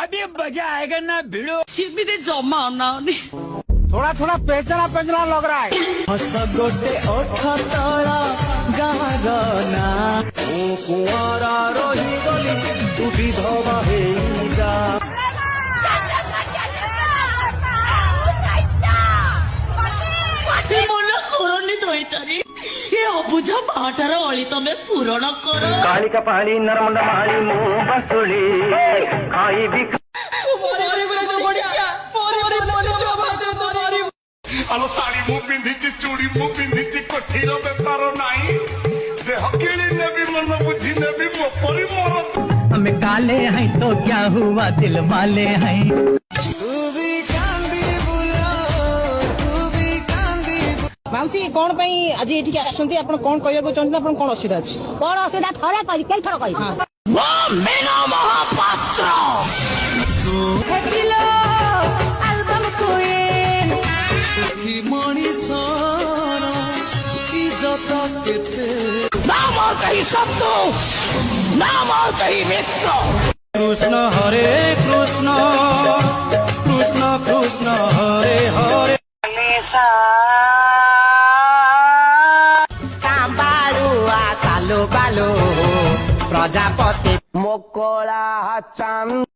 अभी मजा आएगा ना भिड़ो। सिमिते जमा नानी थोड़ा थोड़ा पेचना पेचना लग रहा है। हस गोटे ओठ तला गारना ओ कुआरा रही गली तू विधवा हे जा মনে করনি দইতারি এ অবুঝা মাটার অলি তমে পূরণ কর कालिका पाली नर्मदा माली मुँह बसुली खाई भी আলো শাড়ি মু পিঁধিছি চুড়ি মু পিঁধিছি কোঠির বেপার নাই দেহ কিনি নেবি মন বুঝি নেবি মো পরি মোর हम काले हैं तो क्या हुआ दिल वाले हैं। तू भी कांदी बुला तू भी कांदी माउसी कौन पई आज एठी आसंती आपण कोन कहया को चाहते आपण कोन असुविधा अछि कौन असुविधा थरे कही कई थर कही মেনা মহাপাত্র हेलो एल्बम कुइन की मणिसर इज्जत केते নাম আর কহি শব্দ নাম আর কহি মিত্র कृष्ण हरे कृष्ण कृष्ण कृष्ण हरे हरे कांबाळुआ सालो बालो प्रजापति मोकोला चांद